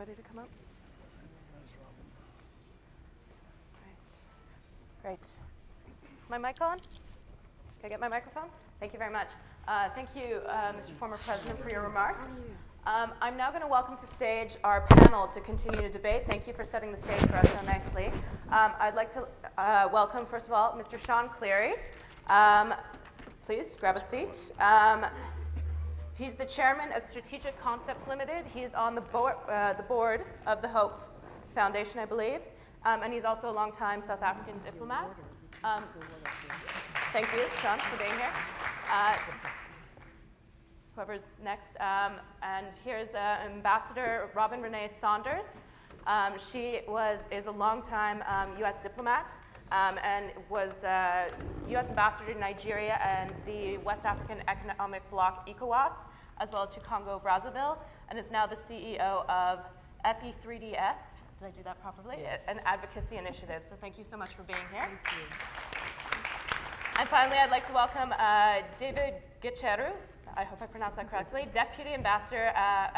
ready to come up? Great. Is my mic on? Can I get my microphone? Thank you very much. Thank you, Mr. Former President, for your remarks. I'm now going to welcome to stage our panel to continue to debate. Thank you for setting the stage for us so nicely. I'd like to welcome, first of all, Mr. Sean Cleary. Please grab a seat. He's the chairman of Strategic Concepts Limited. He's on the board of the Hope Foundation, I believe. And he's also a longtime South African diplomat. Thank you, Sean, for being here. Whoever's next. And here's Ambassador Robin Renee Sanders. She is a longtime U.S. diplomat and was U.S. Ambassador to Nigeria and the West African Economic Bloc, Ecowas, as well as to Congo, Brazzaville, and is now the CEO of FE3DS. Did I do that properly? Yes. An advocacy initiative. So thank you so much for being here. Thank you. And finally, I'd like to welcome David Gacheru, I hope I pronounced that correctly, Deputy Ambassador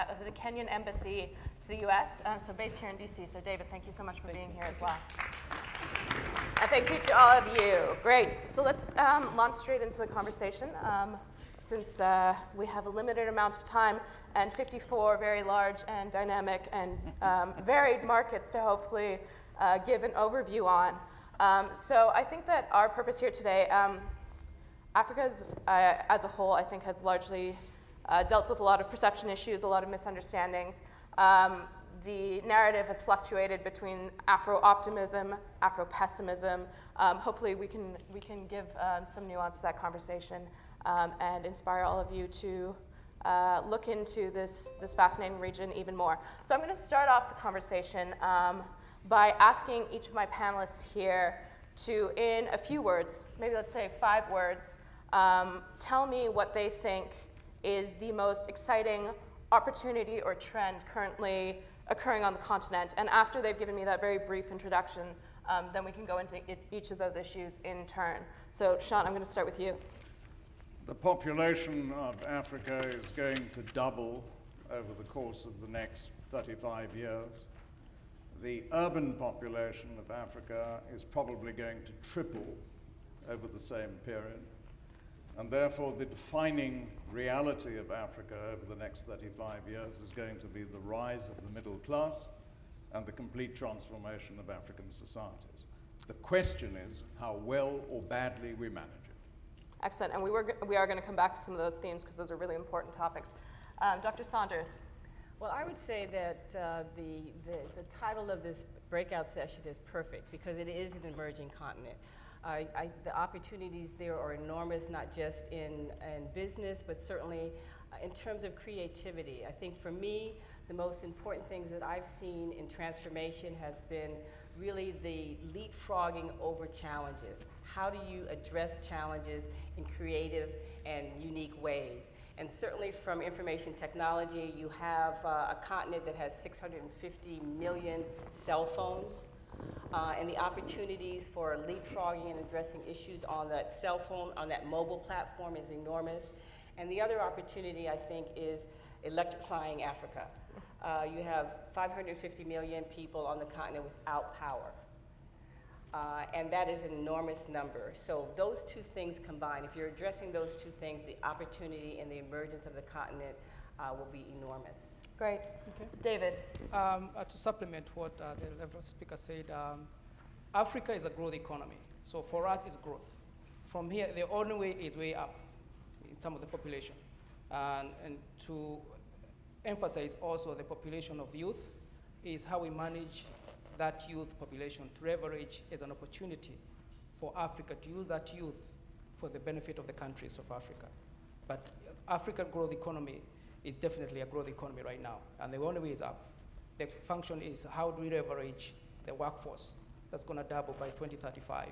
of the Kenyan Embassy to the US, so based here in DC. So David, thank you so much for being here as well. And thank you to all of you. Great. So let's launch straight into the conversation. Since we have a limited amount of time and 54 very large and dynamic and varied markets to hopefully give an overview on. So I think that our purpose here today, Africa as a whole, I think, has largely dealt with a lot of perception issues, a lot of misunderstandings. The narrative has fluctuated between Afro-optimism, Afro-pessimism. Hopefully we can give some nuance to that conversation and inspire all of you to look into this fascinating region even more. So I'm going to start off the conversation by asking each of my panelists here to, in a few words, maybe let's say 5 words, tell me what they think is the most exciting opportunity or trend currently occurring on the continent. And after they've given me that very brief introduction, then we can go into each of those issues in turn. So Sean, I'm going to start with you. The population of Africa is going to double over the course of the next 35 years. The urban population of Africa is probably going to triple over the same period. And therefore, the defining reality of Africa over the next 35 years is going to be the rise of the middle class and the complete transformation of African societies. The question is how well or badly we manage it. Excellent, and we are going to come back to some of those themes because those are really important topics. Dr. Sanders. Well, I would say that the title of this breakout session is perfect because it is an emerging continent. The opportunities there are enormous, not just in business, but certainly in terms of creativity. I think for me, the most important things that I've seen in transformation has been really the leapfrogging over challenges. How do you address challenges in creative and unique ways? And certainly from information technology, you have a continent that has 650 million cell phones. And the opportunities for leapfrogging and addressing issues on that cell phone, on that mobile platform is enormous. And the other opportunity, I think, is electrifying Africa. You have 550 million people on the continent without power. And that is an enormous number. So those two things combined, if you're addressing those two things, the opportunity and the emergence of the continent will be enormous. Great. Okay. David. To supplement what the level speaker said, Africa is a growth economy. So for us, it's growth. From here, the only way is way up in terms of the population. And to emphasize also the population of youth is how we manage that youth population to leverage as an opportunity for Africa to use that youth for the benefit of the countries of Africa. But African growth economy is definitely a growth economy right now, and the only way is up. The function is how do we leverage the workforce that's going to double by 2035.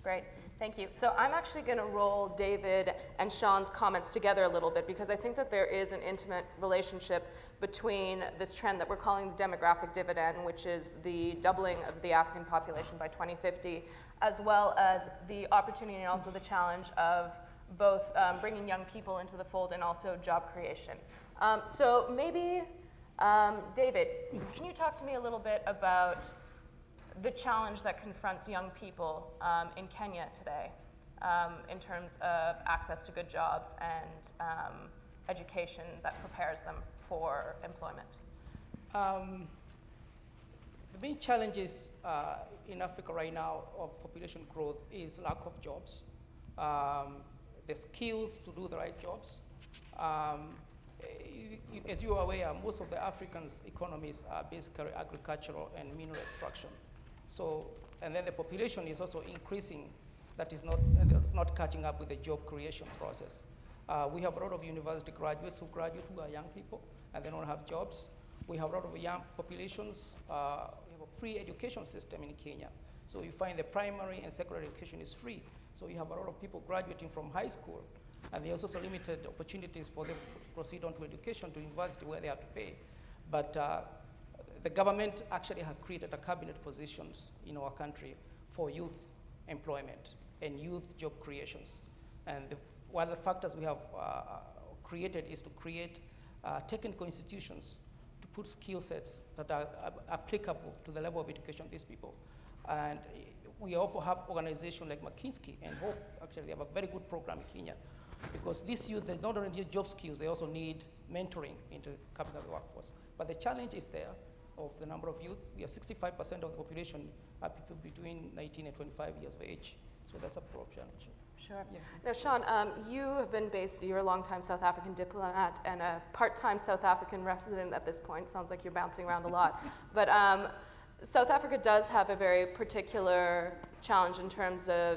Great, thank you. So I'm actually going to roll David and Sean's comments together a little bit because I think that there is an intimate relationship between this trend that we're calling the demographic dividend, which is the doubling of the African population by 2050, as well as the opportunity and also the challenge of both bringing young people into the fold and also job creation. So maybe David, can you talk to me a little bit about the challenge that confronts young people in Kenya today in terms of access to good jobs and education that prepares them for employment? The main challenges in Africa right now of population growth is lack of jobs, the skills to do the right jobs. As you are aware, most of the Africans' economies are basically agricultural and mineral extraction. So, and then the population is also increasing, that is not catching up with the job creation process. We have a lot of university graduates who graduate who are young people and they don't have jobs. We have a lot of young populations. We have a free education system in Kenya. So you find the primary and secondary education is free. So you have a lot of people graduating from high school, and there's also limited opportunities for them to proceed on to education to university where they have to pay. But the government actually has created a cabinet positions in our country for youth employment and youth job creations. And one of the factors we have created is to create technical institutions to put skill sets that are applicable to the level of education of these people. And we also have organizations like McKinsey and Hope. Actually, they have a very good program in Kenya, because these youth, they not only need job skills, they also need mentoring into capital workforce. But the challenge is there of the number of youth. We have 65% of the population are people between 19 and 25 years of age. So that's a problem challenge. Sure. Yeah. Now, Sean, you have been based, you're a longtime South African diplomat and a part-time South African resident at this point. Sounds like you're bouncing around a lot. But South Africa does have a very particular challenge in terms of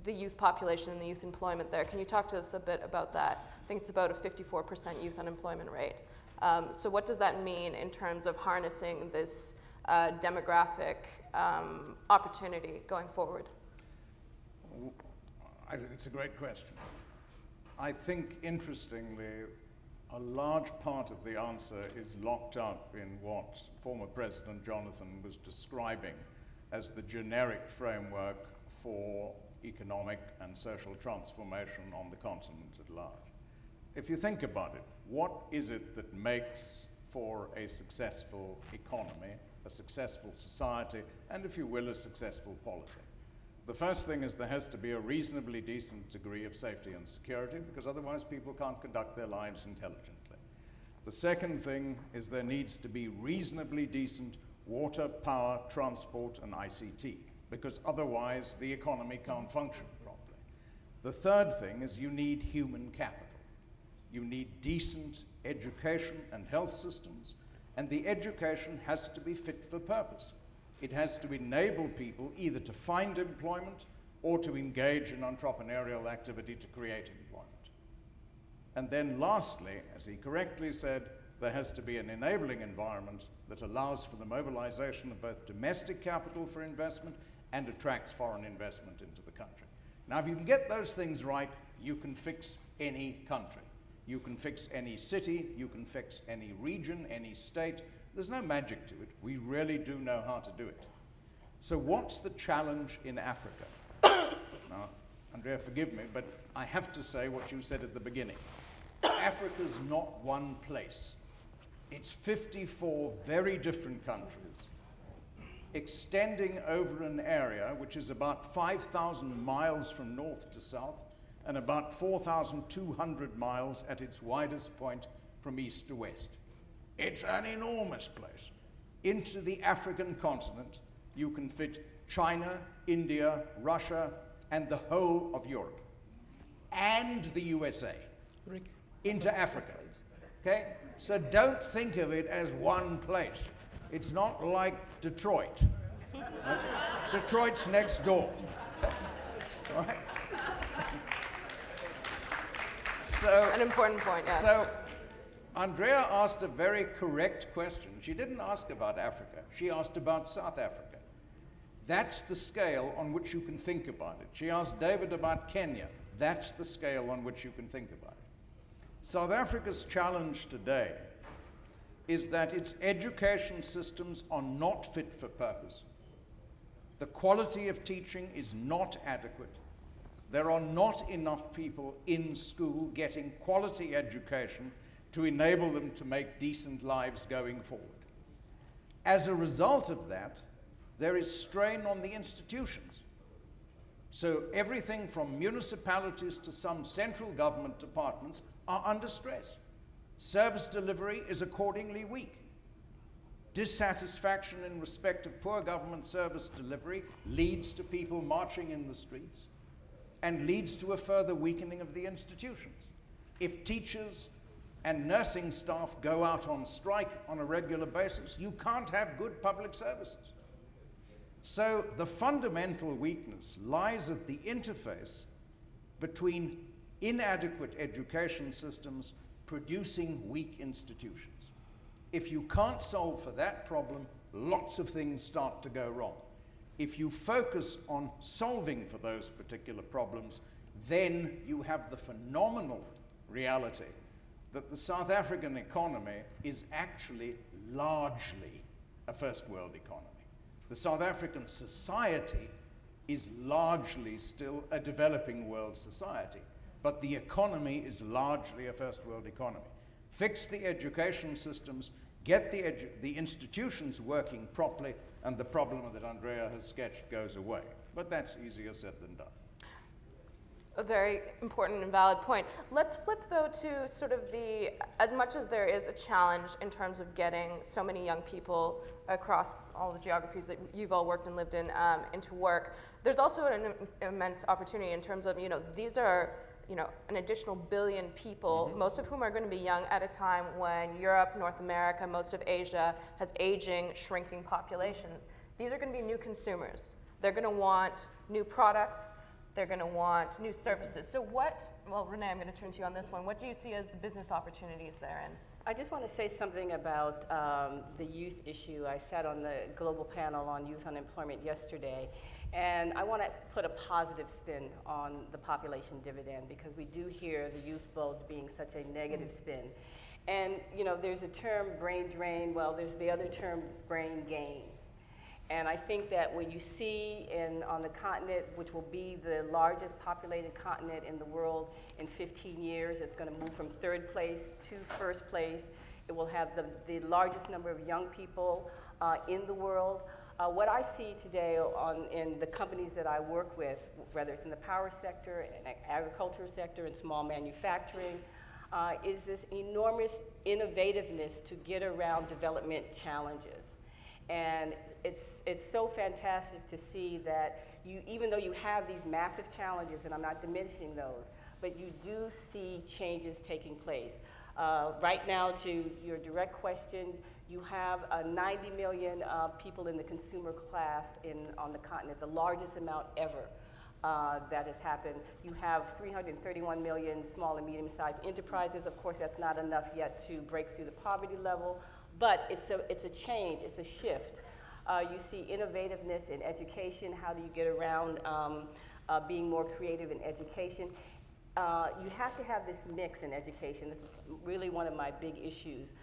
the youth population and the youth employment there. Can you talk to us a bit about that? I think it's about a 54% youth unemployment rate. So what does that mean in terms of harnessing this demographic opportunity going forward? It's a great question. I think, interestingly, a large part of the answer is locked up in what former President Jonathan was describing as the generic framework for economic and social transformation on the continent at large. If you think about it, what is it that makes for a successful economy, a successful society, and, if you will, a successful polity? The first thing is there has to be a reasonably decent degree of safety and security, because otherwise people can't conduct their lives intelligently. The second thing is there needs to be reasonably decent water, power, transport, and ICT, because otherwise the economy can't function properly. The third thing is you need human capital. You need decent education and health systems, and the education has to be fit for purpose. It has to enable people either to find employment or to engage in entrepreneurial activity to create employment. And then lastly, as he correctly said, there has to be an enabling environment that allows for the mobilization of both domestic capital for investment and attracts foreign investment into the country. Now, if you can get those things right, you can fix any country. You can fix any city, you can fix any region, any state. There's no magic to it. We really do know how to do it. So what's the challenge in Africa? Now, Andrea, forgive me, but I have to say what you said at the beginning. Africa's not one place. It's 54 very different countries, extending over an area which is about 5,000 miles from north to south, and about 4,200 miles at its widest point from east to west. It's an enormous place. Into the African continent, you can fit China, India, Russia, and the whole of Europe, and the USA, Rick, into Africa. Okay? So don't think of it as one place. It's not like Detroit. Detroit's next door. All right? So, An important point, yes. So, Andrea asked a very correct question. She didn't ask about Africa. She asked about South Africa. That's the scale on which you can think about it. She asked David about Kenya. That's the scale on which you can think about it. South Africa's challenge today is that its education systems are not fit for purpose. The quality of teaching is not adequate. There are not enough people in school getting quality education to enable them to make decent lives going forward. As a result of that, there is strain on the institutions. So everything from municipalities to some central government departments are under stress. Service delivery is accordingly weak. Dissatisfaction in respect of poor government service delivery leads to people marching in the streets and leads to a further weakening of the institutions. If teachers and nursing staff go out on strike on a regular basis, you can't have good public services. So the fundamental weakness lies at the interface between inadequate education systems producing weak institutions. If you can't solve for that problem, lots of things start to go wrong. If you focus on solving for those particular problems, then you have the phenomenal reality that the South African economy is actually largely a first world economy. The South African society is largely still a developing world society, but the economy is largely a first world economy. Fix the education systems, get the institutions working properly, and the problem that Andrea has sketched goes away. But that's easier said than done. A very important and valid point. Let's flip, though, to sort of as much as there is a challenge in terms of getting so many young people across all the geographies that you've all worked and lived in into work, there's also an immense opportunity in terms of, these are, an additional billion people, most of whom are going to be young at a time when Europe, North America, most of Asia has aging, shrinking populations. These are going to be new consumers. They're going to want new products. They're going to want new services. So Renee, I'm going to turn to you on this one. What do you see as the business opportunities therein? I just want to say something about the youth issue. I sat on the global panel on youth unemployment yesterday, and I want to put a positive spin on the population dividend, because we do hear the youth votes being such a negative spin. And there's a term, brain drain. Well, there's the other term, brain gain. And I think that when you see on the continent, which will be the largest populated continent in the world in 15 years, it's going to move from third place to first place. It will have the largest number of young people in the world. What I see today in the companies that I work with, whether it's in the power sector, in the agriculture sector, and small manufacturing, is this enormous innovativeness to get around development challenges. And it's so fantastic to see that even though you have these massive challenges, and I'm not diminishing those, but you do see changes taking place. Right now, to your direct question, you have 90 million people in the consumer class on the continent, the largest amount ever that has happened. You have 331 million small and medium-sized enterprises. Of course, that's not enough yet to break through the poverty level. But it's a change, it's a shift. You see innovativeness in education. How do you get around being more creative in education? You have to have this mix in education. This is really one of my big issues.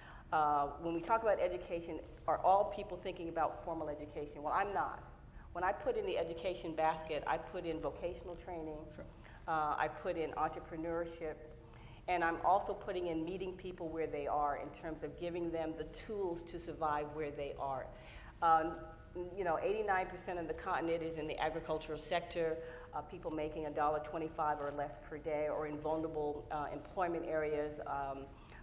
When we talk about education, are all people thinking about formal education? Well, I'm not. When I put in the education basket, I put in vocational training, sure. I put in entrepreneurship, and I'm also putting in meeting people where they are in terms of giving them the tools to survive where they are. 89% of the continent is in the agricultural sector, people making $1.25 or less per day, or in vulnerable employment areas,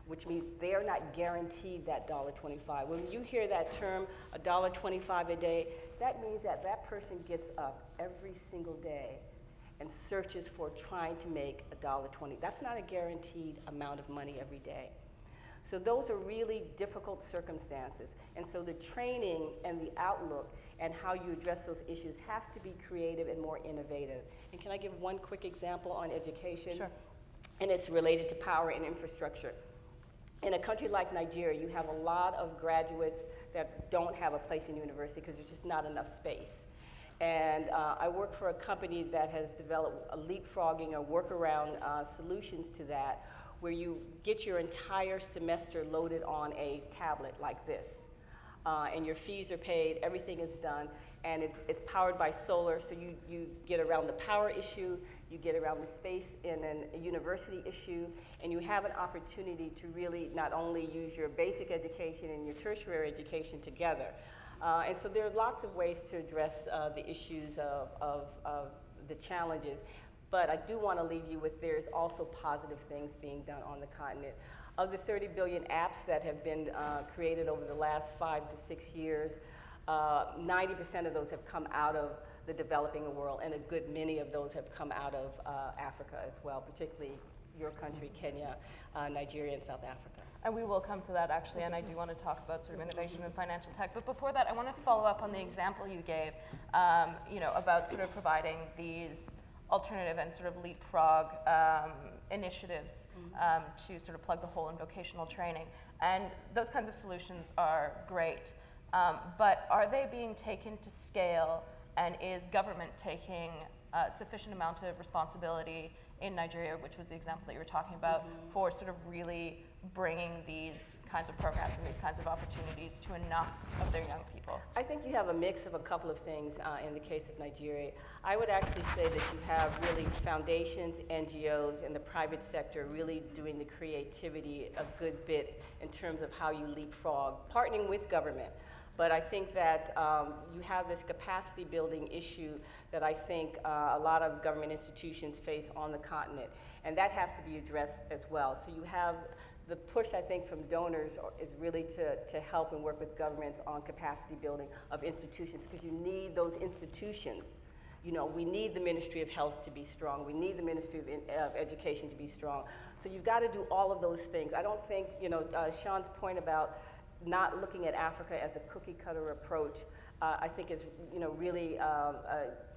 which means they are not guaranteed that $1.25. When you hear that term, $1.25 a day, that means that person gets up every single day and searches for trying to make $1.20. That's not a guaranteed amount of money every day. So those are really difficult circumstances. And so the training and the outlook and how you address those issues have to be creative and more innovative. And can I give one quick example on education? Sure. And it's related to power and infrastructure. In a country like Nigeria, you have a lot of graduates that don't have a place in university because there's just not enough space. And I work for a company that has developed a leapfrogging or workaround solutions to that, where you get your entire semester loaded on a tablet like this. And your fees are paid, everything is done. and it's powered by solar, so you get around the power issue, you get around the space in a university issue, and you have an opportunity to really not only use your basic education and your tertiary education together. And so there are lots of ways to address the issues of the challenges, but I do want to leave you with there's also positive things being done on the continent. Of the 30 billion apps that have been created over the last 5 to 6 years, 90% of those have come out of the developing world, and a good many of those have come out of Africa as well, particularly your country, Kenya, Nigeria, and South Africa. And we will come to that actually, and I do want to talk about sort of innovation in financial tech. But before that, I want to follow up on the example you gave, about sort of providing these alternative and sort of leapfrog initiatives to sort of plug the hole in vocational training. And those kinds of solutions are great, but are they being taken to scale, and is government taking a sufficient amount of responsibility in Nigeria, which was the example that you were talking about, for sort of really bringing these kinds of programs and these kinds of opportunities to enough of their young people? I think you have a mix of a couple of things in the case of Nigeria. I would actually say that you have really foundations, NGOs, and the private sector really doing the creativity a good bit in terms of how you leapfrog, partnering with government. But I think that you have this capacity building issue that I think a lot of government institutions face on the continent, and that has to be addressed as well. So you have the push, I think, from donors is really to help and work with governments on capacity building of institutions, because you need those institutions. You know, we need the Ministry of Health to be strong. We need the Ministry of Education to be strong. So you've got to do all of those things. I don't think, Sean's point about not looking at Africa as a cookie cutter approach, I think is, really,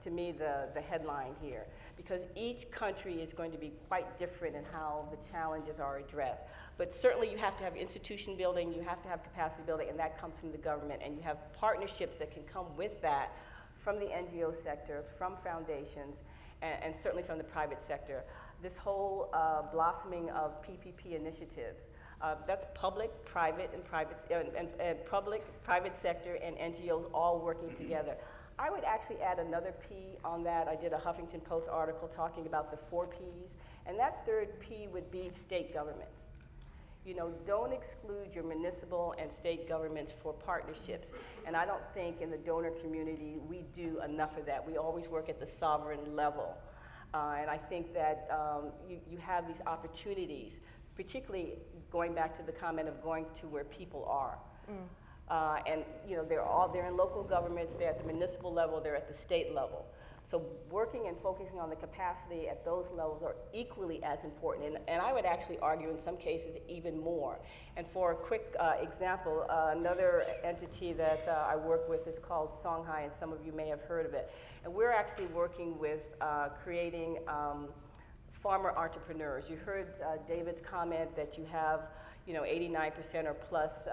to me, the headline here. Because each country is going to be quite different in how the challenges are addressed. But certainly you have to have institution building, you have to have capacity building, and that comes from the government. And you have partnerships that can come with that from the NGO sector, from foundations, and certainly from the private sector. This whole blossoming of PPP initiatives, that's public, private, and public, private sector, and NGOs all working together. I would actually add another P on that. I did a Huffington Post article talking about the 4 Ps, and that third P would be state governments. Don't exclude your municipal and state governments for partnerships. And I don't think in the donor community we do enough of that. We always work at the sovereign level. And I think that you have these opportunities, particularly going back to the comment of going to where people are. And they're in local governments, they're at the municipal level, they're at the state level. So working and focusing on the capacity at those levels are equally as important, and I would actually argue in some cases even more. And for a quick example, another entity that I work with is called Songhai, and some of you may have heard of it. And we're actually working with creating farmer entrepreneurs. You heard David's comment that you have 89% or plus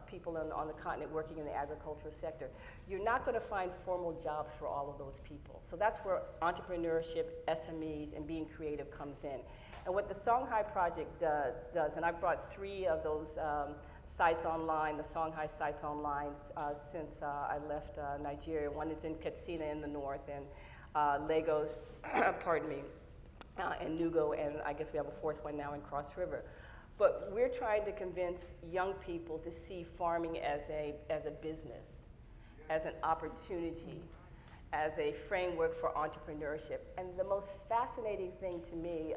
people on the continent working in the agricultural sector. You're not going to find formal jobs for all of those people. So that's where entrepreneurship, SMEs, and being creative comes in. And what the Songhai Project does, and I've brought 3 of those sites online, the Songhai sites online, since I left Nigeria. One is in Katsina in the north, and Lagos, pardon me, and Nugo, and I guess we have a 4th one now in Cross River. But we're trying to convince young people to see farming as a business, as an opportunity, as a framework for entrepreneurship. And the most fascinating thing to me,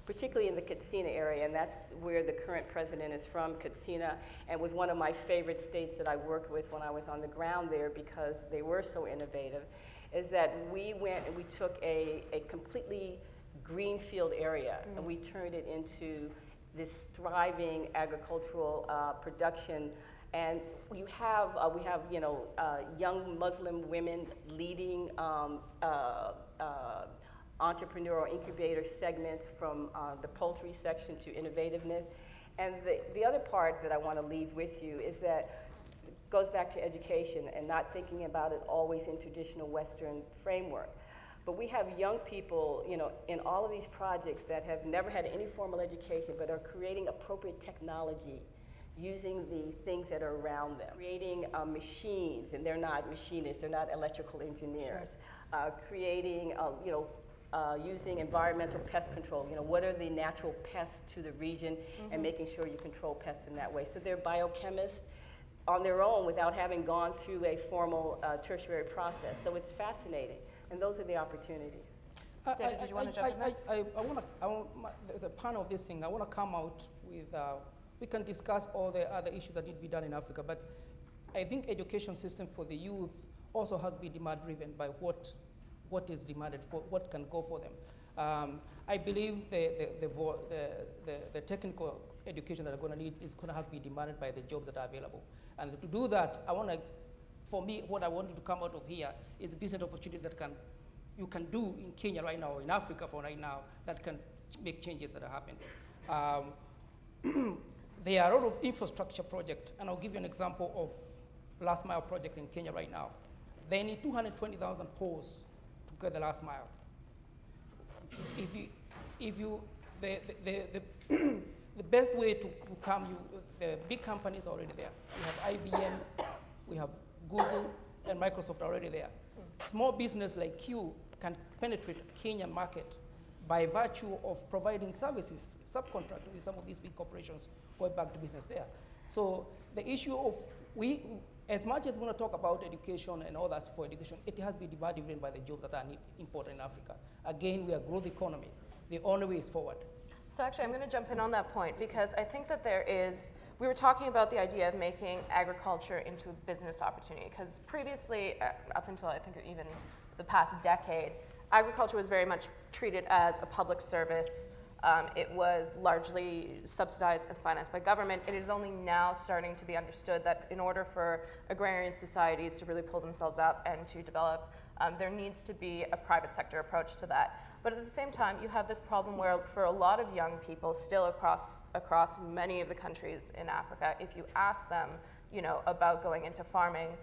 particularly in the Katsina area, and that's where the current president is from, Katsina, and was one of my favorite states that I worked with when I was on the ground there because they were so innovative, is that we went and we took a completely greenfield area and we turned it into this thriving agricultural production, and we have young Muslim women leading entrepreneurial incubator segments from the poultry section to innovativeness. And the other part that I want to leave with you is that it goes back to education and not thinking about it always in traditional Western framework. But we have young people, in all of these projects that have never had any formal education but are creating appropriate technology using the things that are around them, creating machines, and they're not machinists, they're not electrical engineers, creating, using environmental pest control. What are the natural pests to the region, and making sure you control pests in that way. So they're biochemists on their own without having gone through a formal tertiary process. So it's fascinating, and those are the opportunities. David, did you want to jump in there? The panel of this thing, I want to come out with, we can discuss all the other issues that need to be done in Africa, but I think education system for the youth also has to be demand-driven by what is demanded, for what can go for them. I believe the technical education that they're going to need is going to have to be demanded by the jobs that are available. And to do that, for me, what I wanted to come out of here is a business opportunity that you can do in Kenya right now, or in Africa for right now, that can make changes that are happening. There are a lot of infrastructure projects, and I'll give you an example of last mile project in Kenya right now. They need 220,000 poles to get the last mile. The best way to come, the big companies are already there. We have IBM, we have Google, and Microsoft are already there. Small business like you can penetrate the Kenyan market by virtue of providing services, subcontracting with some of these big corporations going back to business there. So the issue of, as much as we want to talk about education and all that for education, it has to be driven by the jobs that are important in Africa. Again, we are a growth economy. The only way is forward. So actually, I'm going to jump in on that point because I think that we were talking about the idea of making agriculture into a business opportunity, because previously, up until I think even the past decade, agriculture was very much treated as a public service. It was largely subsidized and financed by government. It is only now starting to be understood that in order for agrarian societies to really pull themselves up and to develop, there needs to be a private sector approach to that. But at the same time, you have this problem where for a lot of young people still across many of the countries in Africa, if you ask them, about going into farming,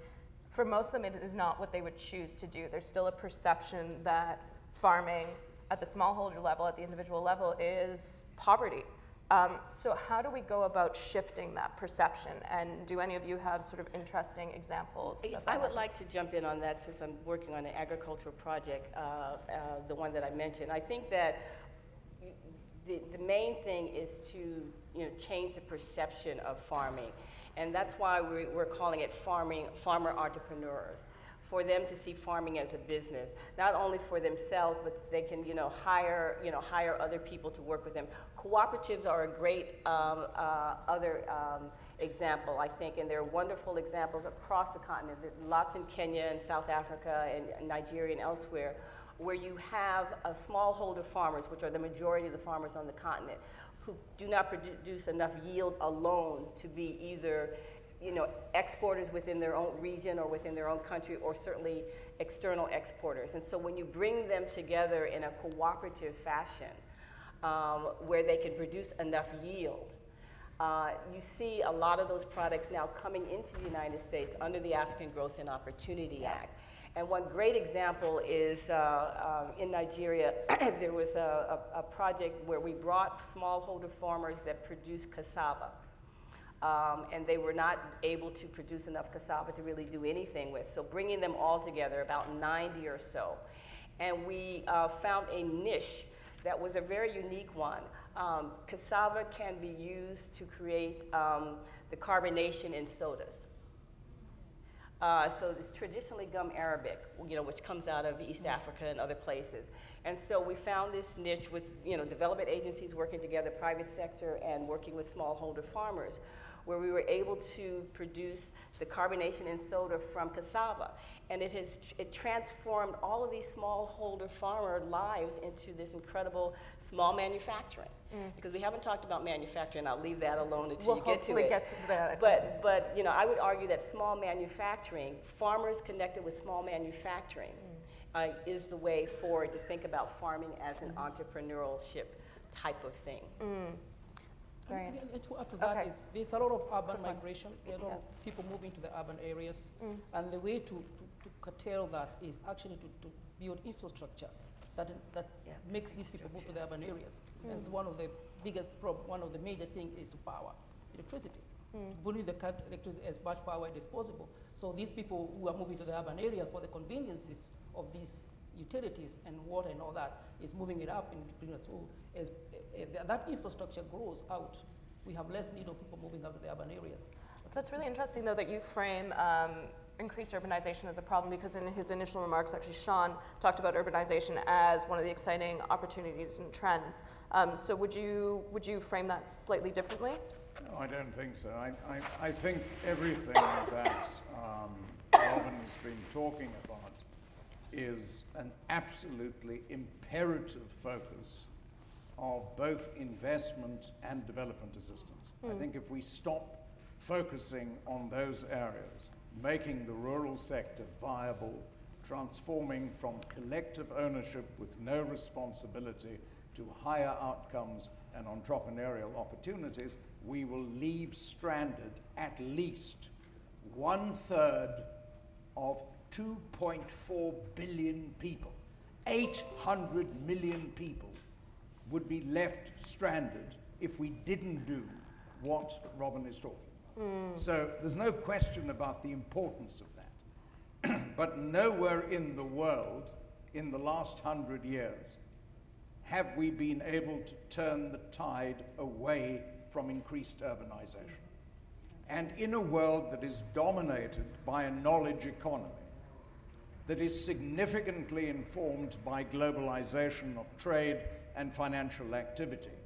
for most of them it is not what they would choose to do. There's still a perception that farming at the smallholder level, at the individual level, is poverty. So how do we go about shifting that perception? And do any of you have sort of interesting examples? I would like to jump in on that since I'm working on an agricultural project, the one that I mentioned. I think that the main thing is to change the perception of farming. And that's why we're calling it farmer entrepreneurs, for them to see farming as a business, not only for themselves, but they can hire other people to work with them. Cooperatives are a great other example, I think, and there are wonderful examples across the continent, lots in Kenya and South Africa and Nigeria and elsewhere, where you have smallholder farmers, which are the majority of the farmers on the continent, who do not produce enough yield alone to be either exporters within their own region or within their own country, or certainly external exporters. And so when you bring them together in a cooperative fashion, where they can produce enough yield, you see a lot of those products now coming into the United States under the African Growth and Opportunity Act. And one great example is in Nigeria, there was a project where we brought smallholder farmers that produce cassava. And they were not able to produce enough cassava to really do anything with. So bringing them all together, about 90 or so. And we found a niche that was a very unique one. Cassava can be used to create the carbonation in sodas. So it's traditionally gum arabic, which comes out of East Africa and other places. And so we found this niche with, development agencies working together, private sector, and working with smallholder farmers, where we were able to produce the carbonation in soda from cassava. And it transformed all of these smallholder farmer lives into this incredible small manufacturing. Because we haven't talked about manufacturing. I'll leave that alone until you get to it. We'll hopefully get to that. But I would argue that small manufacturing, farmers connected with small manufacturing, is the way forward to think about farming as an entrepreneurship type of thing. And to add to that, there's a lot of urban migration. There are a lot of people moving to the urban areas. And the way to curtail that is actually to build infrastructure that makes these people move to the urban areas. And so one of the biggest one of the major things is to power, electricity. putting the electricity as much far away as possible. So these people who are moving to the urban area for the conveniences of these utilities and water and all that is moving it up and bringing it through. As that infrastructure grows out, we have less need of people moving out to the urban areas. That's really interesting, though, that you frame increased urbanization as a problem, because in his initial remarks, actually, Sean talked about urbanization as one of the exciting opportunities and trends. So would you frame that slightly differently? No, I don't think so. I think everything that Robin has been talking about is an absolutely imperative focus of both investment and development assistance. I think if we stop focusing on those areas, making the rural sector viable, transforming from collective ownership with no responsibility to higher outcomes and entrepreneurial opportunities, we will leave stranded at least 1/3 of 2.4 billion people. 800 million people would be left stranded if we didn't do what Robin is talking about. So there's no question about the importance of that. But nowhere in the world in the last 100 years have we been able to turn the tide away from increased urbanization. And in a world that is dominated by a knowledge economy, that is significantly informed by globalization of trade and financial activity,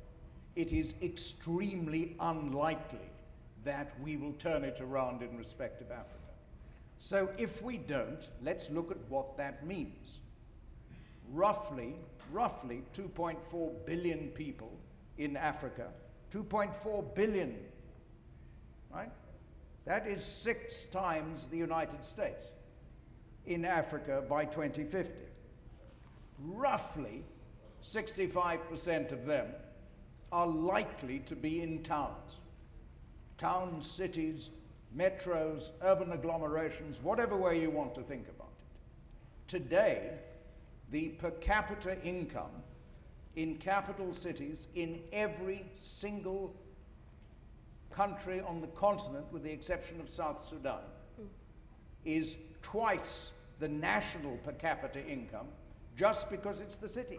it is extremely unlikely that we will turn it around in respect of Africa. So if we don't, let's look at what that means. Roughly 2.4 billion people in Africa, 2.4 billion, right? That is 6 times the United States in Africa by 2050. Roughly 65% of them are likely to be in towns. Towns, cities, metros, urban agglomerations, whatever way you want to think about it. Today, the per capita income in capital cities in every single country on the continent, with the exception of South Sudan, is twice the national per capita income just because it's the city.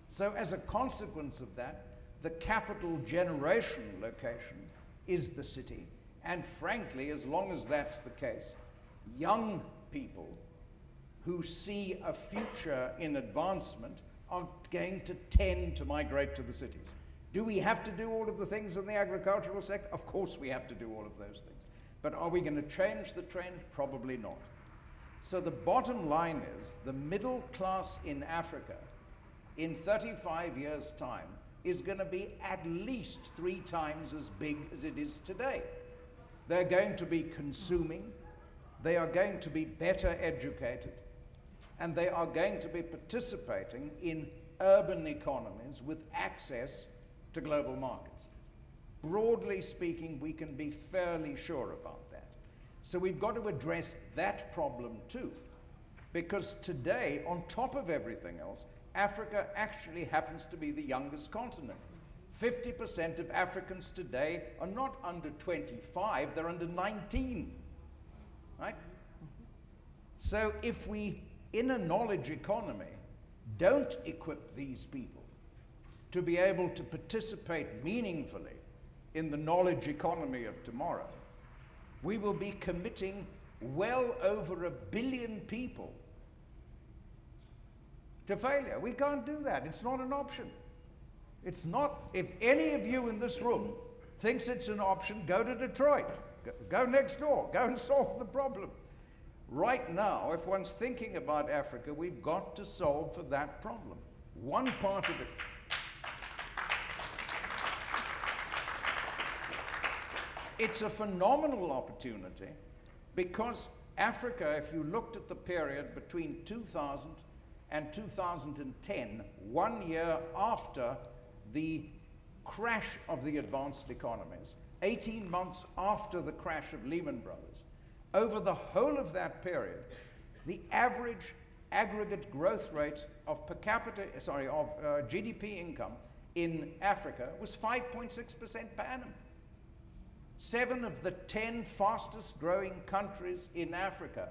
So as a consequence of that, the capital generation location is the city. And frankly, as long as that's the case, young people who see a future in advancement are going to tend to migrate to the cities. Do we have to do all of the things in the agricultural sector? Of course we have to do all of those things. But are we going to change the trend? Probably not. So the bottom line is the middle class in Africa in 35 years' time is going to be at least 3 times as big as it is today. They're going to be consuming, they are going to be better educated, and they are going to be participating in urban economies with access to global markets. Broadly speaking, we can be fairly sure about that. So we've got to address that problem too, because today, on top of everything else, Africa actually happens to be the youngest continent. 50% of Africans today are not under 25, they're under 19, right? So if we, in a knowledge economy, don't equip these people to be able to participate meaningfully in the knowledge economy of tomorrow, we will be committing well over 1 billion people to failure. We can't do that. It's not an option. It's not. If any of you in this room thinks it's an option, go to Detroit. Go next door. Go and solve the problem. Right now, if one's thinking about Africa, we've got to solve for that problem. One part of it. It's a phenomenal opportunity because Africa, if you looked at the period between 2000 and 2010, 1 year after the crash of the advanced economies, 18 months after the crash of Lehman Brothers, over the whole of that period, the average aggregate growth rate of GDP income in Africa was 5.6% per annum. 7 of the 10 fastest growing countries in Africa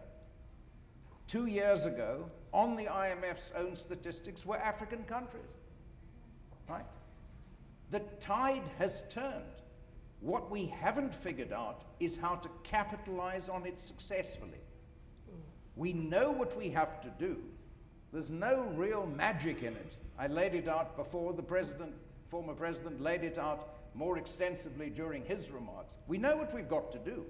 2 years ago, on the IMF's own statistics, were African countries, right? The tide has turned. What we haven't figured out is how to capitalize on it successfully. We know what we have to do. There's no real magic in it. I laid it out before. The former president laid it out more extensively during his remarks. We know what we've got to do,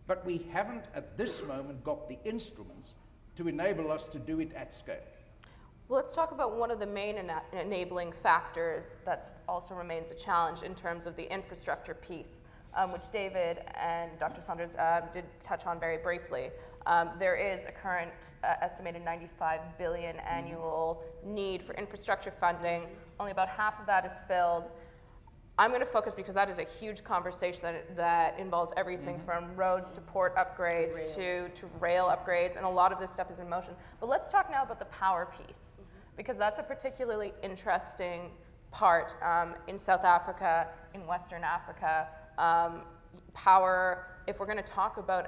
but we haven't at this moment got the instruments to enable us to do it at scale. Well, let's talk about one of the main enabling factors that also remains a challenge in terms of the infrastructure piece, which David and Dr. Sanders did touch on very briefly. There is a current estimated $95 billion annual need for infrastructure funding. Only about half of that is filled. I'm going to focus because that is a huge conversation that involves everything from roads to port upgrades to rail upgrades, and a lot of this stuff is in motion. But let's talk now about the power piece, because that's a particularly interesting part in South Africa, in Western Africa. Power, if we're going to talk about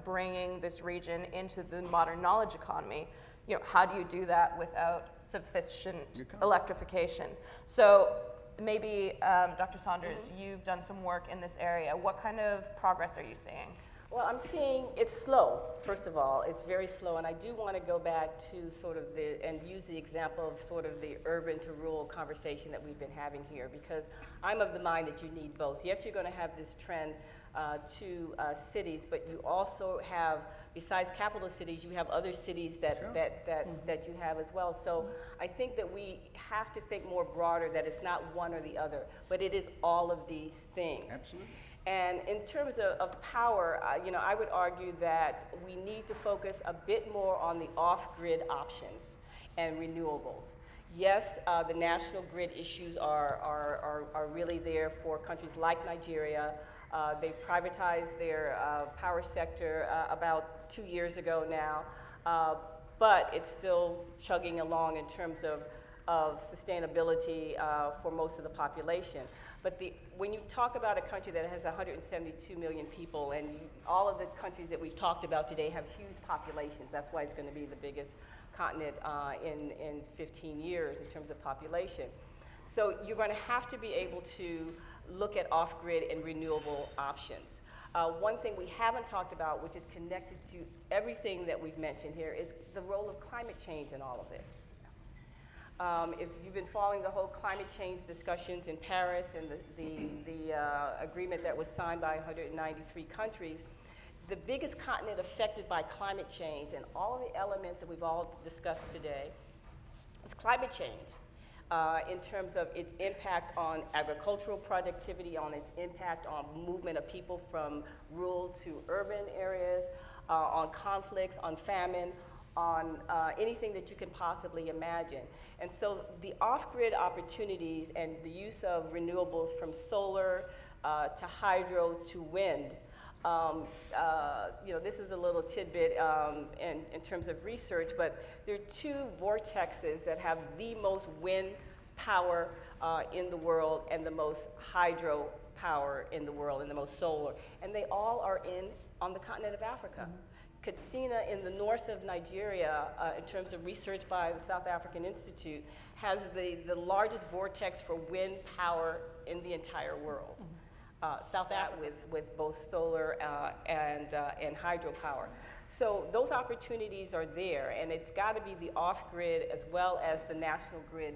bringing this region into the modern knowledge economy, how do you do that without sufficient electrification? So maybe, Dr. Sanders, you've done some work in this area. What kind of progress are you seeing? Well, I'm seeing it's slow, first of all. It's very slow, and I do want to go back to sort of and use the example of sort of the urban to rural conversation that we've been having here, because I'm of the mind that you need both. Yes, you're going to have this trend to cities, but you also have, besides capital cities, you have other cities that you have as well. So I think that we have to think more broader, that it's not one or the other, but it is all of these things. Absolutely. And in terms of power, I would argue that we need to focus a bit more on the off-grid options and renewables. Yes, the national grid issues are really there for countries like Nigeria. They privatized their power sector about 2 years ago now, but it's still chugging along in terms of sustainability for most of the population. But when you talk about a country that has 172 million people, and all of the countries that we've talked about today have huge populations, that's why it's going to be the biggest continent in 15 years in terms of population. So you're going to have to be able to look at off-grid and renewable options. One thing we haven't talked about, which is connected to everything that we've mentioned here, is the role of climate change in all of this. If you've been following the whole climate change discussions in Paris and the agreement that was signed by 193 countries, the biggest continent affected by climate change and all of the elements that we've all discussed today is climate change. In terms of its impact on agricultural productivity, on its impact on movement of people from rural to urban areas, on conflicts, on famine, on anything that you can possibly imagine. And so the off-grid opportunities and the use of renewables from solar to hydro to wind, this is a little tidbit in terms of research, but there are 2 vortexes that have the most wind power in the world and the most hydro power in the world and the most solar. And they all are on the continent of Africa. Katsina in the north of Nigeria, in terms of research by the South African Institute, has the largest vortex for wind power in the entire world. South Africa with both solar and hydropower. So those opportunities are there, and it's got to be the off-grid as well as the national grid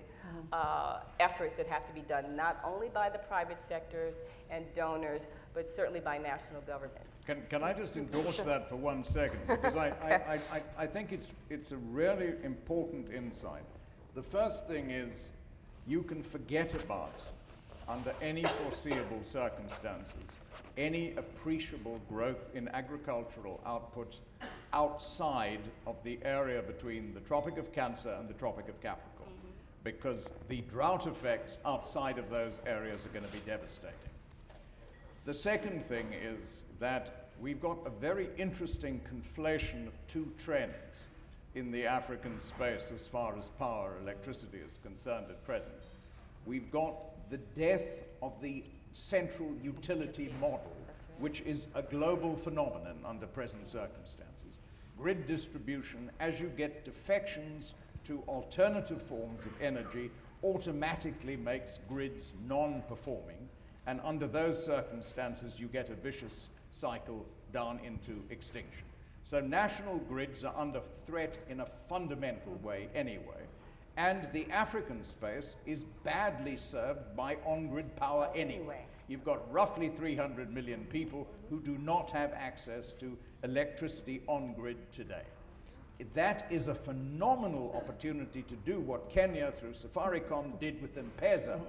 efforts that have to be done, not only by the private sectors and donors, but certainly by national governments. Can I just endorse that for 1 second? Because I think it's a really important insight. The first thing is you can forget about, under any foreseeable circumstances, any appreciable growth in agricultural output outside of the area between the Tropic of Cancer and the Tropic of Capricorn, because the drought effects outside of those areas are going to be devastating. The second thing is that we've got a very interesting conflation of 2 trends in the African space as far as power, electricity is concerned at present. We've got the death of the central utility model, which is a global phenomenon under present circumstances. Grid distribution, as you get defections to alternative forms of energy, automatically makes grids non-performing, and under those circumstances you get a vicious cycle down into extinction. So national grids are under threat in a fundamental way anyway, and the African space is badly served by on-grid power anyway. You've got roughly 300 million people who do not have access to electricity on-grid today. That is a phenomenal opportunity to do what Kenya, through Safaricom, did with M-Pesa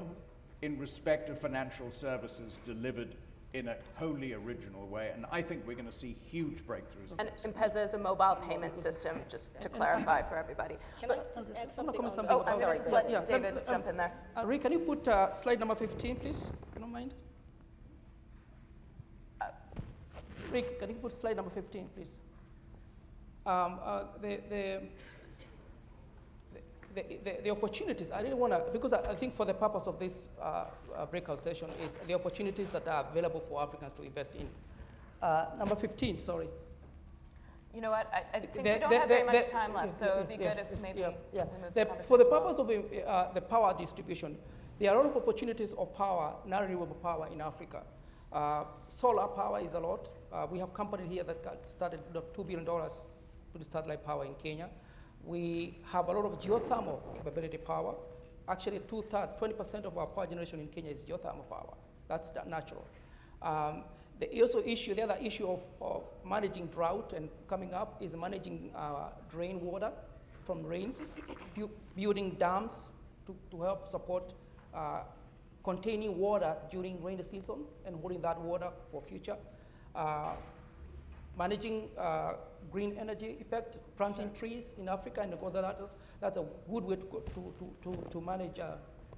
in respect of financial services delivered in a wholly original way, and I think we're going to see huge breakthroughs. And M-Pesa is a mobile payment system, just to clarify for everybody. Can I just add something? comment on- something Oh, I'm sorry, going to go ahead. let David jump in there. Rick, can you put slide number 15, please? You don't mind? Rick, can you put slide number 15, please? The opportunities, I didn't want to, because I think for the purpose of this breakout session is the opportunities that are available for Africans to invest in. Number 15, sorry. You know what, I think we don't have very much time left, so it'd be good if maybe we move the For the conversation purpose of the power distribution, there are a lot of opportunities of power, non-renewable power in Africa. Solar power is a lot. We have companies here that started $2 billion to start like power in Kenya. We have a lot of geothermal capability power. Actually, 20% of our power generation in Kenya is geothermal power. That's natural. The other issue of managing drought and coming up is managing rainwater from rains, building dams to help support containing water during rainy season and holding that water for future. Managing green energy effect, planting trees in Africa, and that's a good way to manage.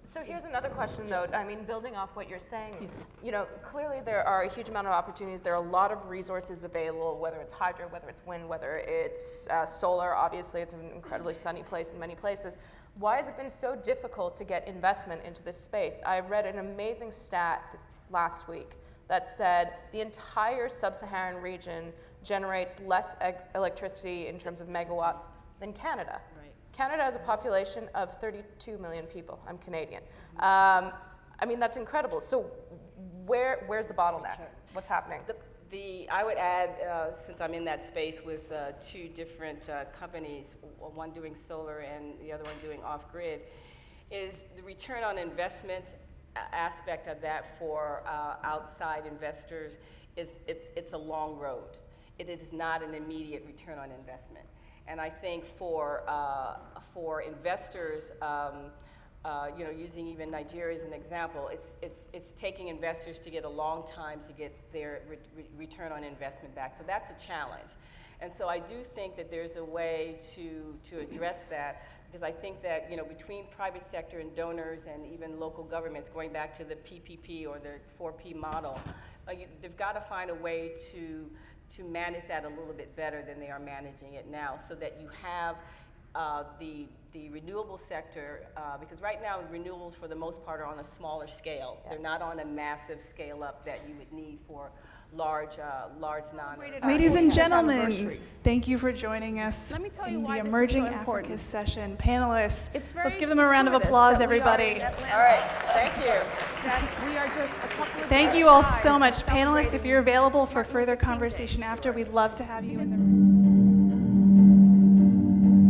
So here's another question, though. I mean, building off what you're saying, you know, clearly there are a huge amount of opportunities. There are a lot of resources available, whether it's hydro, whether it's wind, whether it's solar. Obviously, it's an incredibly sunny place in many places. Why has it been so difficult to get investment into this space? I read an amazing stat last week that said the entire sub-Saharan region generates less electricity in terms of megawatts than Canada. Right. Canada has a population of 32 million people. I'm Canadian. I mean, that's incredible. So where's the bottleneck? What's happening? I would add, since I'm in that space with two different companies, one doing solar and the other one doing off-grid, is the return on investment aspect of that for outside investors it's a long road. It is not an immediate return on investment. And I think for investors, you know, using even Nigeria as an example, it's taking investors to get a long time to get their return on investment back. So that's a challenge. And so I do think that there's a way to address that, because I think that, you know, between private sector and donors and even local governments, going back to the PPP or the 4P model, they've got to find a way to manage that a little bit better than they are managing it now, so that you have the renewable sector, because right now renewables for the most part are on a smaller scale. Yeah. They're not on a massive scale up that you would need for large non. Ladies and gentlemen, thank you for joining us Let me tell you in why the this is Emerging so important. Africa session. Panelists, It's very let's give them a round of fortuitous applause, that we are everybody. in Atlanta, All right, thank you. that we are just a couple of Thank days you all shy so of much. Panelists, if celebrating you're available for Martin further Luther King Day. conversation after, we'd love to have you in the room.